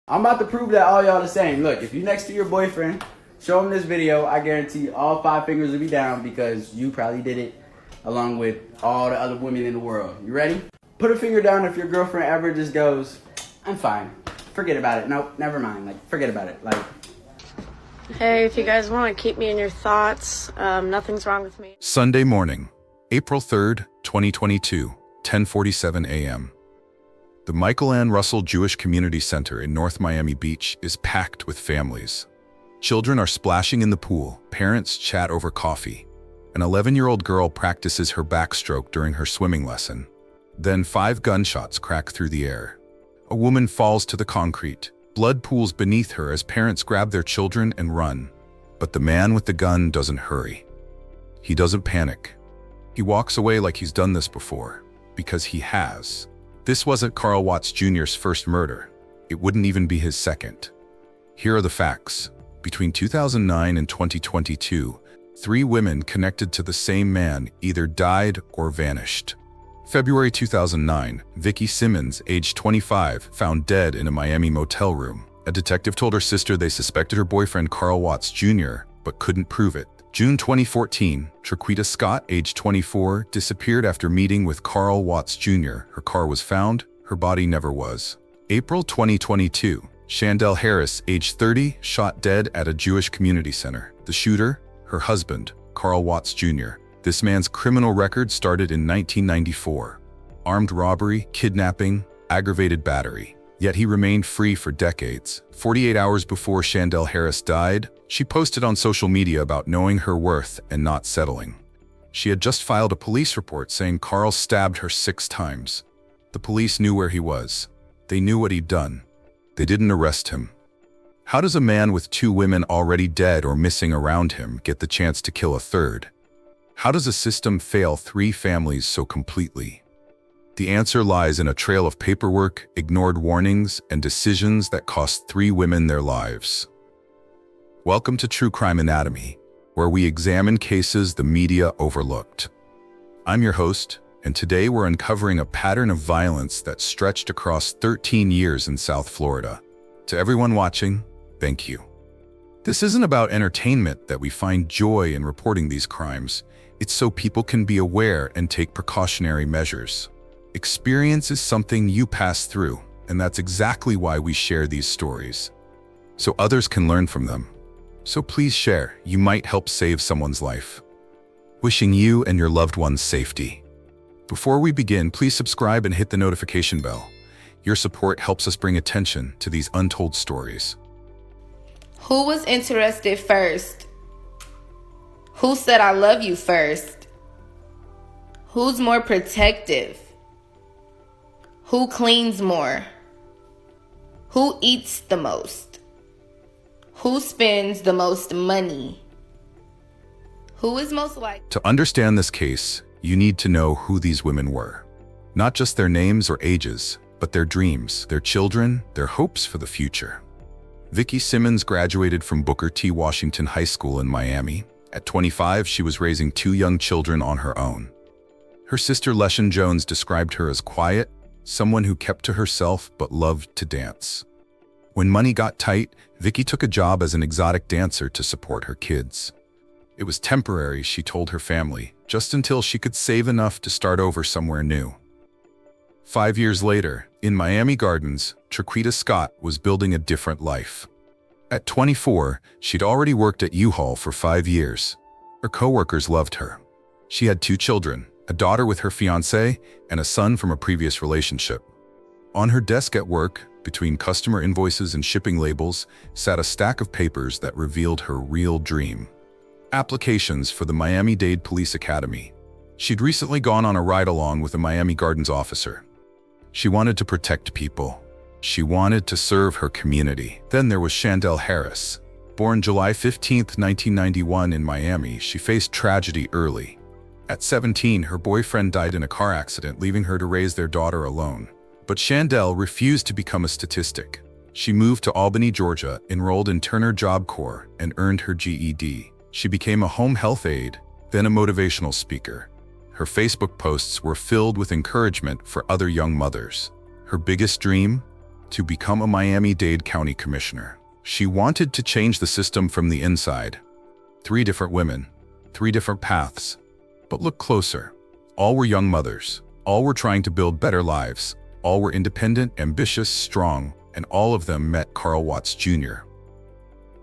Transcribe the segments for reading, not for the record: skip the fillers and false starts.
I'm about to prove that all y'all the same. Look, if you next to your boyfriend, show him this video. I guarantee all 5 fingers will be down because you probably did it along with all the other women in the world. You ready? Put a finger down if your girlfriend ever just goes, I'm fine. Forget about it. Nope, never mind. Like, forget about it. Like, hey, if you guys want to keep me in your thoughts, nothing's wrong with me. Sunday morning, April 3rd, 2022, 10:47 a.m. The Michael Ann Russell Jewish Community Center in North Miami Beach is packed with families. Children are splashing in the pool, parents chat over coffee. An 11-year-old girl practices her backstroke during her swimming lesson. Then 5 gunshots crack through the air. A woman falls to the concrete. Blood pools beneath her as parents grab their children and run. But the man with the gun doesn't hurry. He doesn't panic. He walks away like he's done this before, because he has. This wasn't Carl Watts Jr.'s first murder. It wouldn't even be his second. Here are the facts. Between 2009 and 2022, 3 women connected to the same man either died or vanished. February 2009, Vickie Simmons, age 25, found dead in a Miami motel room. A detective told her sister they suspected her boyfriend Carl Watts Jr., but couldn't prove it. June 2014, Traquita Scott, age 24, disappeared after meeting with Carl Watts Jr. Her car was found, her body never was. April 2022, Shandell Harris, age 30, shot dead at a Jewish community center. The shooter, her husband, Carl Watts Jr. This man's criminal record started in 1994. Armed robbery, kidnapping, aggravated battery. Yet he remained free for decades. 48 hours before Shandell Harris died, she posted on social media about knowing her worth and not settling. She had just filed a police report saying Carl stabbed her 6 times. The police knew where he was. They knew what he'd done. They didn't arrest him. How does a man with 2 women already dead or missing around him get the chance to kill a third? How does a system fail 3 families so completely? The answer lies in a trail of paperwork, ignored warnings, and decisions that cost 3 women their lives. Welcome to True Crime Anatomy, where we examine cases the media overlooked. I'm your host, and today we're uncovering a pattern of violence that stretched across 13 years in South Florida. To everyone watching, thank you. This isn't about entertainment that we find joy in reporting these crimes. It's so people can be aware and take precautionary measures. Experience is something you pass through, and that's exactly why we share these stories, so others can learn from them. So please share, you might help save someone's life. Wishing you and your loved ones safety. Before we begin, please subscribe and hit the notification bell. Your support helps us bring attention to these untold stories. Who was interested first? Who said I love you first? Who's more protective? Who cleans more? Who eats the most? Who spends the most money? Who is most likely? To understand this case, you need to know who these women were. Not just their names or ages, but their dreams, their children, their hopes for the future. Vickie Simmons graduated from Booker T. Washington High School in Miami. At 25, she was raising 2 young children on her own. Her sister Leshan Jones described her as quiet, someone who kept to herself but loved to dance. When money got tight, Vickie took a job as an exotic dancer to support her kids. It was temporary, she told her family, just until she could save enough to start over somewhere new. 5 years later, in Miami Gardens, Traquita Scott was building a different life. At 24, she'd already worked at U-Haul for 5 years. Her coworkers loved her. She had 2 children, a daughter with her fiancé, and a son from a previous relationship. On her desk at work, between customer invoices and shipping labels, sat a stack of papers that revealed her real dream. Applications for the Miami-Dade Police Academy. She'd recently gone on a ride-along with a Miami Gardens officer. She wanted to protect people. She wanted to serve her community. Then there was Shandell Harris. Born July 15, 1991 in Miami, she faced tragedy early. At 17, her boyfriend died in a car accident, leaving her to raise their daughter alone. But Chandel refused to become a statistic. She moved to Albany, Georgia, enrolled in Turner Job Corps, and earned her GED. She became a home health aide, then a motivational speaker. Her Facebook posts were filled with encouragement for other young mothers. Her biggest dream? to become a Miami-Dade County Commissioner. She wanted to change the system from the inside. 3 different women, 3 different paths. But look closer. All were young mothers. All were trying to build better lives. All were independent, ambitious, strong, and all of them met Carl Watts Jr.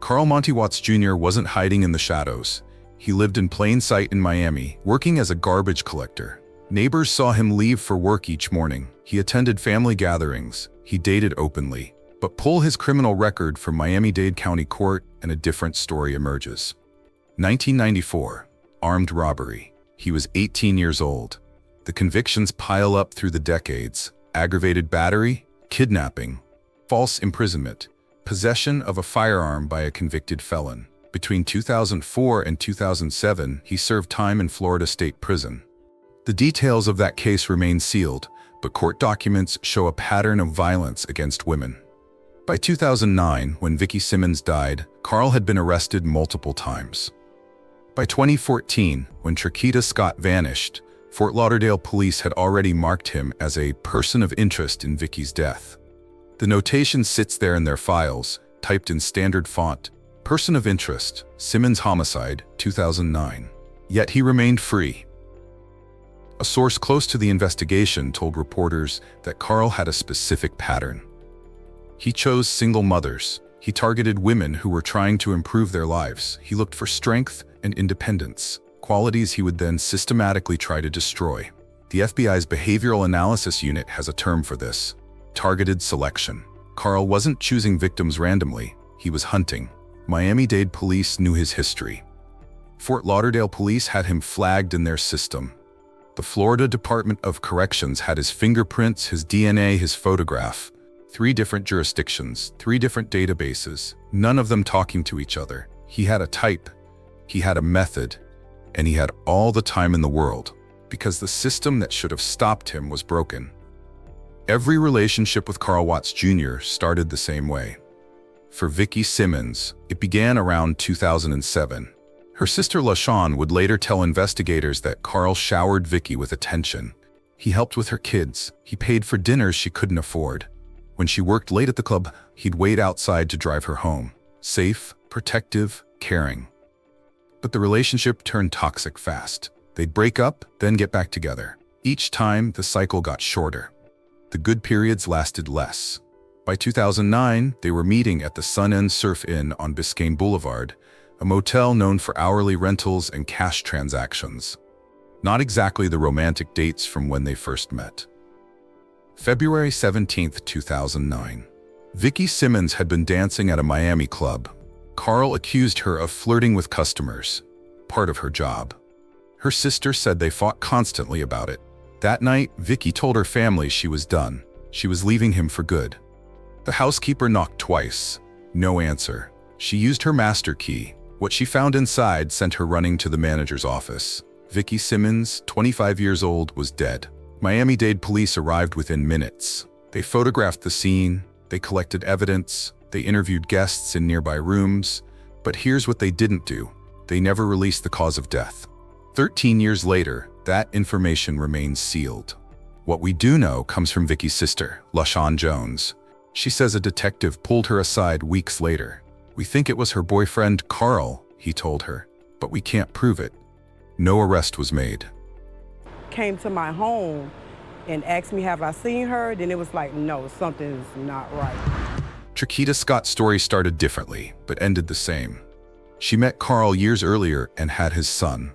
Carl Monty Watts Jr. wasn't hiding in the shadows. He lived in plain sight in Miami, working as a garbage collector. Neighbors saw him leave for work each morning. He attended family gatherings. He dated openly. But pull his criminal record from Miami-Dade County Court and a different story emerges. 1994, armed robbery. He was 18 years old. The convictions pile up through the decades. Aggravated battery, kidnapping, false imprisonment, possession of a firearm by a convicted felon. Between 2004 and 2007, he served time in Florida State Prison. The details of that case remain sealed, but court documents show a pattern of violence against women. By 2009, when Vickie Simmons died, Carl had been arrested multiple times. By 2014, when Traquita Scott vanished, Fort Lauderdale police had already marked him as a person of interest in Vickie's death. The notation sits there in their files, typed in standard font, "Person of interest, Simmons homicide, 2009. Yet he remained free. A source close to the investigation told reporters that Carl had a specific pattern. He chose single mothers. He targeted women who were trying to improve their lives. He looked for strength and independence, qualities he would then systematically try to destroy. The FBI's Behavioral Analysis Unit has a term for this: targeted selection. Carl wasn't choosing victims randomly. He was hunting. Miami-Dade police knew his history. Fort Lauderdale police had him flagged in their system. The Florida Department of Corrections had his fingerprints, his DNA, his photograph. 3 different jurisdictions, 3 different databases, none of them talking to each other. He had a type, he had a method, and he had all the time in the world, because the system that should have stopped him was broken. Every relationship with Carl Watts Jr. started the same way. For Vickie Simmons, it began around 2007. Her sister LaShawn would later tell investigators that Carl showered Vickie with attention. He helped with her kids. He paid for dinners she couldn't afford. When she worked late at the club, he'd wait outside to drive her home. Safe, protective, caring. But the relationship turned toxic fast. They'd break up, then get back together. Each time, the cycle got shorter. The good periods lasted less. By 2009, they were meeting at the Sun End Surf Inn on Biscayne Boulevard, a motel known for hourly rentals and cash transactions. Not exactly the romantic dates from when they first met. February 17, 2009. Vickie Simmons had been dancing at a Miami club. Carl accused her of flirting with customers, part of her job. Her sister said they fought constantly about it. That night, Vickie told her family she was done. She was leaving him for good. The housekeeper knocked twice. No answer. She used her master key. What she found inside sent her running to the manager's office. Vickie Simmons, 25 years old, was dead. Miami-Dade police arrived within minutes. They photographed the scene, they collected evidence, they interviewed guests in nearby rooms, but here's what they didn't do. They never released the cause of death. 13 years later, that information remains sealed. What we do know comes from Vickie's sister, LaShawn Jones. She says a detective pulled her aside weeks later. "We think it was her boyfriend, Carl," he told her, "but we can't prove it." No arrest was made. Came to my home and asked me, have I seen her? Then it was like, no, something's not right. Traquita Scott's story started differently, but ended the same. She met Carl years earlier and had his son.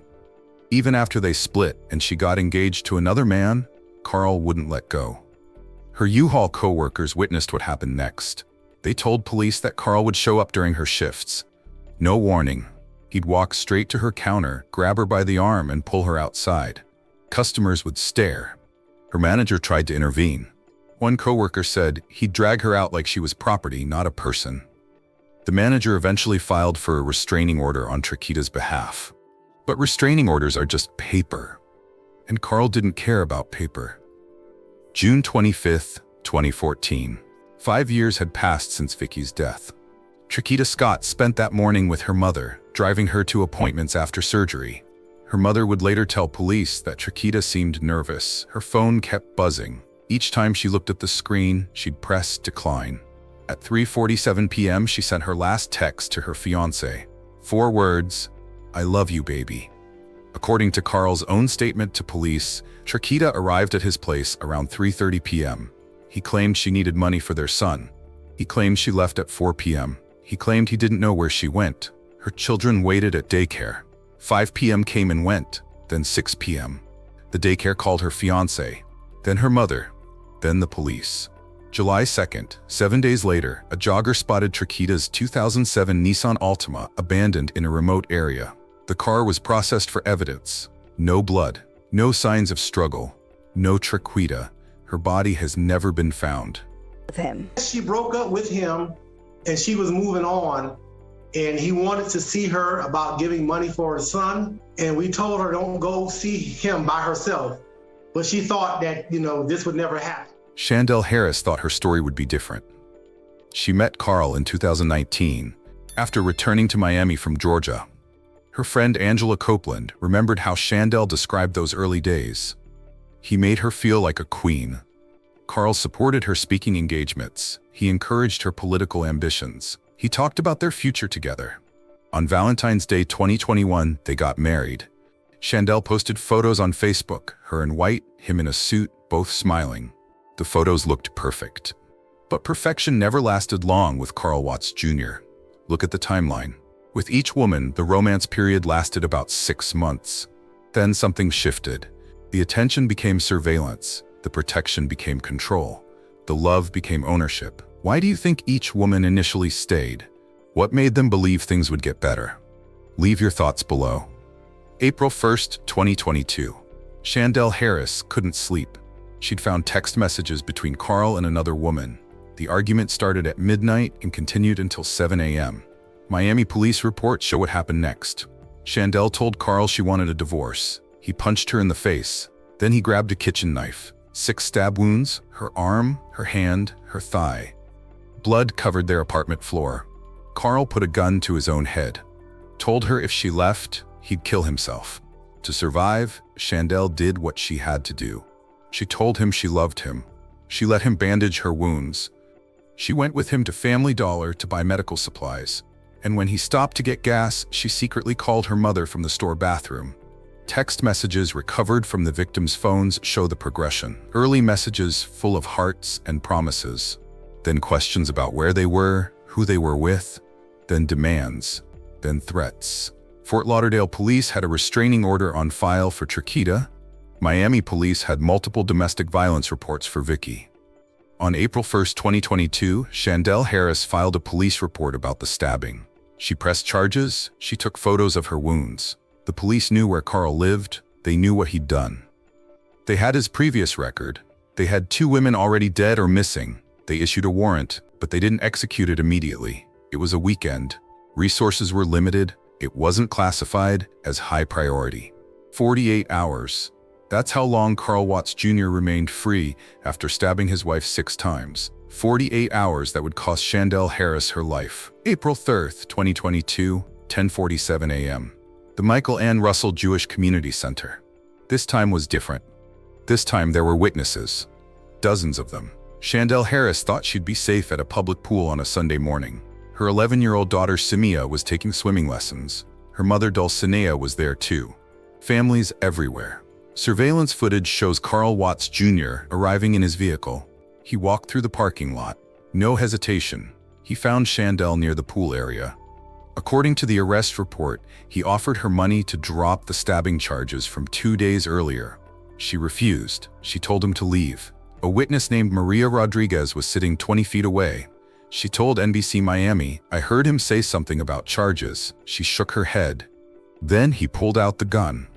Even after they split and she got engaged to another man, Carl wouldn't let go. Her U-Haul co-workers witnessed what happened next. They told police that Carl would show up during her shifts. No warning. He'd walk straight to her counter, grab her by the arm, and pull her outside. Customers would stare. Her manager tried to intervene. One coworker said he'd drag her out like she was property, not a person. The manager eventually filed for a restraining order on Traquita's behalf. But restraining orders are just paper. And Carl didn't care about paper. June 25, 2014. 5 years had passed since Vickie's death. Traquita Scott spent that morning with her mother, driving her to appointments after surgery. Her mother would later tell police that Traquita seemed nervous. Her phone kept buzzing. Each time she looked at the screen, she'd press decline. At 3:47 p.m., she sent her last text to her fiancé. 4 words, "I love you, baby." According to Carl's own statement to police, Traquita arrived at his place around 3:30 p.m. He claimed she needed money for their son. He claimed she left at 4 p.m. He claimed he didn't know where she went. Her children waited at daycare. 5 p.m. came and went, then 6 p.m. The daycare called her fiancé, then her mother, then the police. July 2nd, 7 days later, a jogger spotted Traquita's 2007 Nissan Altima abandoned in a remote area. The car was processed for evidence. No blood, no signs of struggle, no Traquita. Her body has never been found. She broke up with him and she was moving on, and he wanted to see her about giving money for her son. And we told her, don't go see him by herself. But she thought that, this would never happen. Shandell Harris thought her story would be different. She met Carl in 2019 after returning to Miami from Georgia. Her friend Angela Copeland remembered how Chandel described those early days. He made her feel like a queen. Carl supported her speaking engagements. He encouraged her political ambitions. He talked about their future together. On Valentine's Day 2021, they got married. Chandel posted photos on Facebook, her in white, him in a suit, both smiling. The photos looked perfect. But perfection never lasted long with Carl Watts Jr. Look at the timeline. With each woman, the romance period lasted about 6 months. Then something shifted. The attention became surveillance. The protection became control. The love became ownership. Why do you think each woman initially stayed? What made them believe things would get better? Leave your thoughts below. April 1st, 2022. Shandell Harris couldn't sleep. She'd found text messages between Carl and another woman. The argument started at midnight and continued until 7 a.m. Miami police reports show what happened next. Chandel told Carl she wanted a divorce. He punched her in the face. Then he grabbed a kitchen knife. 6 stab wounds, her arm, her hand, her thigh. Blood covered their apartment floor. Carl put a gun to his own head. Told her if she left, he'd kill himself. To survive, Chandel did what she had to do. She told him she loved him. She let him bandage her wounds. She went with him to Family Dollar to buy medical supplies. And when he stopped to get gas, she secretly called her mother from the store bathroom. Text messages recovered from the victim's phones show the progression. Early messages full of hearts and promises. Then questions about where they were, who they were with. Then demands. Then threats. Fort Lauderdale police had a restraining order on file for Traquita. Miami police had multiple domestic violence reports for Vicky. On April 1st, 2022, Shandell Harris filed a police report about the stabbing. She pressed charges. She took photos of her wounds. The police knew where Carl lived. They knew what he'd done. They had his previous record. They had 2 women already dead or missing. They issued a warrant, but they didn't execute it immediately. It was a weekend. Resources were limited. It wasn't classified as high priority. 48 hours. That's how long Carl Watts Jr. remained free after stabbing his wife 6 times. 48 hours that would cost Shandell Harris her life. April 3rd, 2022, 10:47 a.m. The Michael Ann Russell Jewish Community Center. This time was different. This time there were witnesses. Dozens of them. Shandell Harris thought she'd be safe at a public pool on a Sunday morning. Her 11-year-old daughter Simia was taking swimming lessons. Her mother Dulcinea was there too. Families everywhere. Surveillance footage shows Carl Watts Jr. arriving in his vehicle. He walked through the parking lot. No hesitation. He found Chandel near the pool area. According to the arrest report, he offered her money to drop the stabbing charges from 2 days earlier. She refused. She told him to leave. A witness named Maria Rodriguez was sitting 20 feet away. She told NBC Miami, "I heard him say something about charges." She shook her head. Then he pulled out the gun.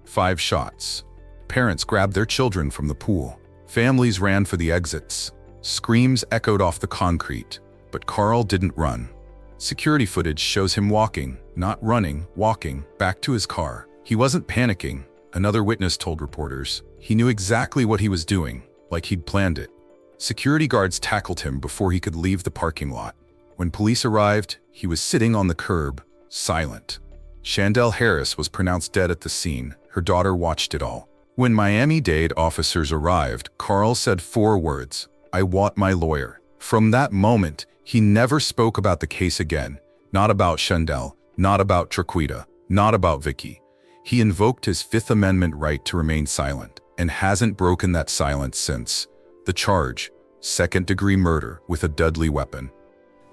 5 shots. Parents grabbed their children from the pool. Families ran for the exits. Screams echoed off the concrete, but Carl didn't run. Security footage shows him walking, not running, walking, back to his car. He wasn't panicking, another witness told reporters. He knew exactly what he was doing, like he'd planned it. Security guards tackled him before he could leave the parking lot. When police arrived, he was sitting on the curb, silent. Shandell Harris was pronounced dead at the scene. Her daughter watched it all. When Miami-Dade officers arrived, Carl said 4 words, "I want my lawyer." From that moment, he never spoke about the case again. Not about Shandell, not about Traquita, not about Vicky. He invoked his Fifth Amendment right to remain silent, and hasn't broken that silence since. The charge, second-degree murder with a deadly weapon.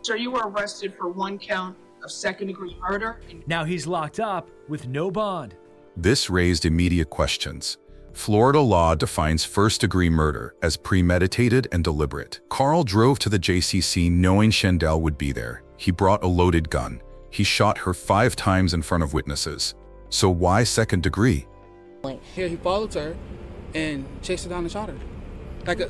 Sir, you were arrested for 1 count of second-degree murder. Now he's locked up with no bond. This raised immediate questions. Florida law defines first-degree murder as premeditated and deliberate. Carl drove to the JCC knowing Chandel would be there. He brought a loaded gun. He shot her 5 times in front of witnesses. So why second degree? Here he followed her and chased her down and shot her, like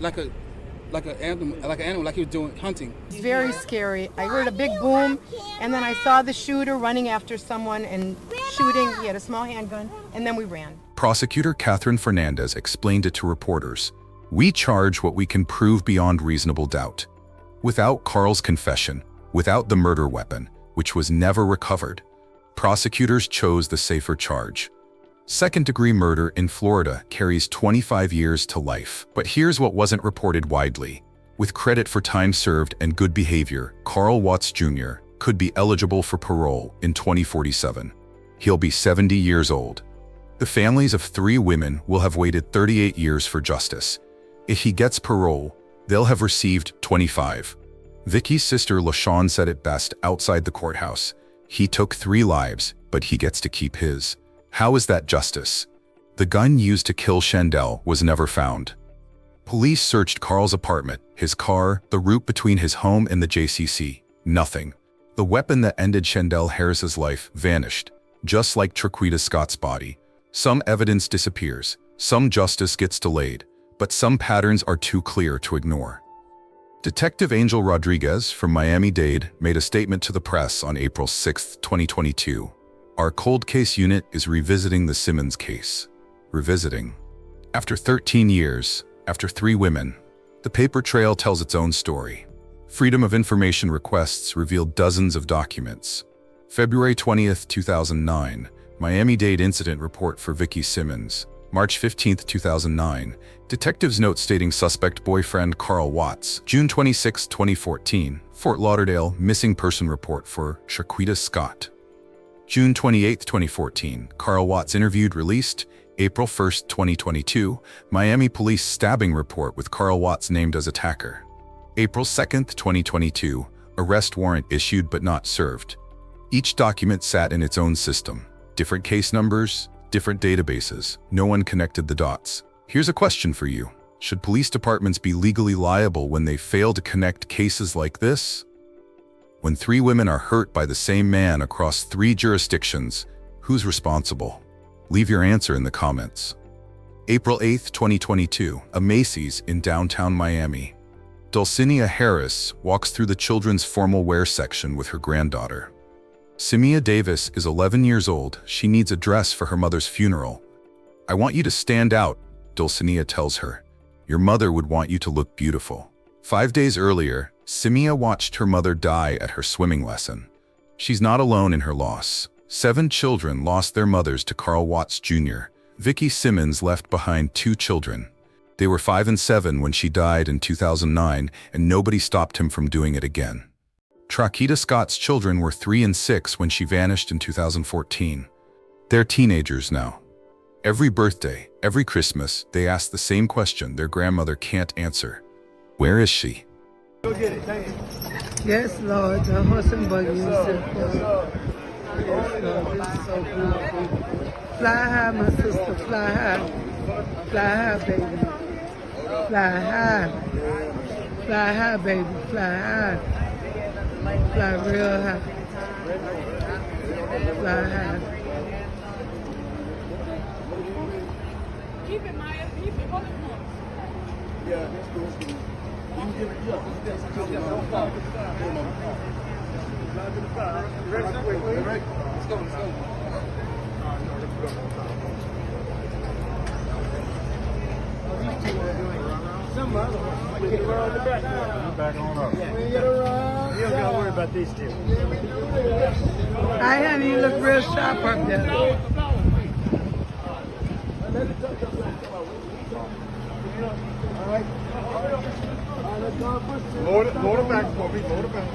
an animal, like he was doing hunting. It's very scary. I heard a big boom, and then I saw the shooter running after someone and shooting. He had a small handgun, and then we ran. Prosecutor Catherine Fernandez explained it to reporters. "We charge what we can prove beyond reasonable doubt. Without Carl's confession, without the murder weapon, which was never recovered, prosecutors chose the safer charge. Second-degree murder in Florida carries 25 years to life. But here's what wasn't reported widely. With credit for time served and good behavior, Carl Watts Jr. could be eligible for parole in 2047. He'll be 70 years old. The families of 3 women will have waited 38 years for justice. If he gets parole, they'll have received 25. Vickie's sister LaShawn said it best outside the courthouse. He took 3 lives, but he gets to keep his. How is that justice? The gun used to kill Chandel was never found. Police searched Carl's apartment, his car, the route between his home and the JCC. Nothing. The weapon that ended Shandell Harris's life vanished, just like Traquita Scott's body. Some evidence disappears, some justice gets delayed, but some patterns are too clear to ignore. Detective Angel Rodriguez from Miami-Dade made a statement to the press on April 6, 2022. Our cold case unit is revisiting the Simmons case. Revisiting. After 13 years, after 3 women, the paper trail tells its own story. Freedom of Information requests revealed dozens of documents. February 20th, 2009, Miami-Dade incident report for Vickie Simmons. March 15th, 2009, detectives note stating suspect boyfriend Carl Watts. June 26, 2014, Fort Lauderdale missing person report for Traquita Scott. June 28, 2014, Carl Watts interviewed released. April 1st, 2022, Miami police stabbing report with Carl Watts named as attacker. April 2nd, 2022, arrest warrant issued but not served. Each document sat in its own system. Different case numbers, different databases. No one connected the dots. Here's a question for you. Should police departments be legally liable when they fail to connect cases like this? When 3 women are hurt by the same man across 3 jurisdictions, who's responsible? Leave your answer in the comments. April 8th, 2022, a Macy's in downtown Miami. Dulcinea Harris walks through the children's formal wear section with her granddaughter. Simia Davis is 11 years old. She needs a dress for her mother's funeral. "I want you to stand out," Dulcinea tells her. "Your mother would want you to look beautiful." 5 days earlier, Simia watched her mother die at her swimming lesson. She's not alone in her loss. 7 children lost their mothers to Carl Watts Jr. Vickie Simmons left behind 2 children. They were 5 and 7 when she died in 2009, and nobody stopped him from doing it again. Traquita Scott's children were 3 and 6 when she vanished in 2014. They're teenagers now. Every birthday, every Christmas, they ask the same question their grandmother can't answer. Where is she? Go get it, thank you. Yes, Lord, the horse and buggy is so yes, Lord, this is so beautiful. Fly high, my sister, fly high. Fly high, baby. Fly high. Fly high, baby, fly high. Fly real high. Fly high. Keep it, Maya. Keep it. Hold it more. Yeah, that's cool. You can give it, don't fall. Ready? Let's go, let's go. Some other one. Get around the back. Back on up. Get around. You don't got to worry about these 2. Hi, honey, you look real sharp up there. Load it back for me. Load it back.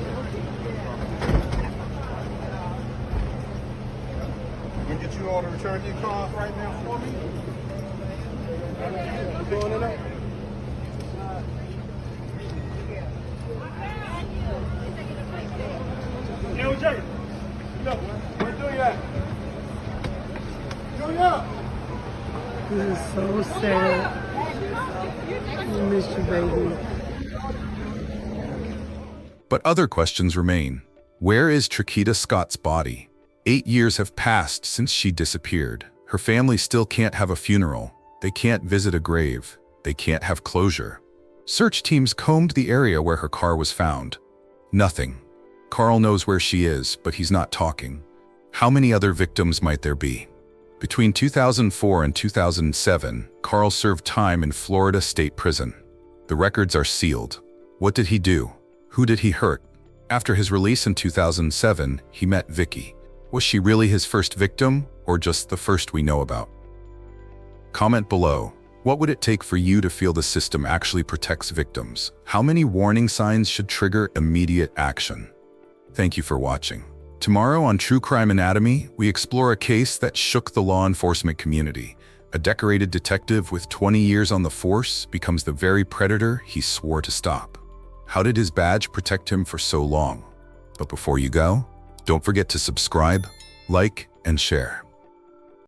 We'll get you all to return your cars right now for me. Going it up. Yo, Jay. Look, where's Julia? Julia! This is so sad. We miss you, baby. But other questions remain. Where is Traquita Scott's body? 8 years have passed since she disappeared. Her family still can't have a funeral. They can't visit a grave. They can't have closure. Search teams combed the area where her car was found. Nothing. Carl knows where she is, but he's not talking. How many other victims might there be? Between 2004 and 2007, Carl served time in Florida State Prison. The records are sealed. What did he do? Who did he hurt? After his release in 2007, he met Vicky. Was she really his first victim, or just the first we know about? Comment below. What would it take for you to feel the system actually protects victims? How many warning signs should trigger immediate action? Thank you for watching. Tomorrow on True Crime Anatomy, we explore a case that shook the law enforcement community. A decorated detective with 20 years on the force becomes the very predator he swore to stop. How did his badge protect him for so long? But before you go, don't forget to subscribe, like, and share.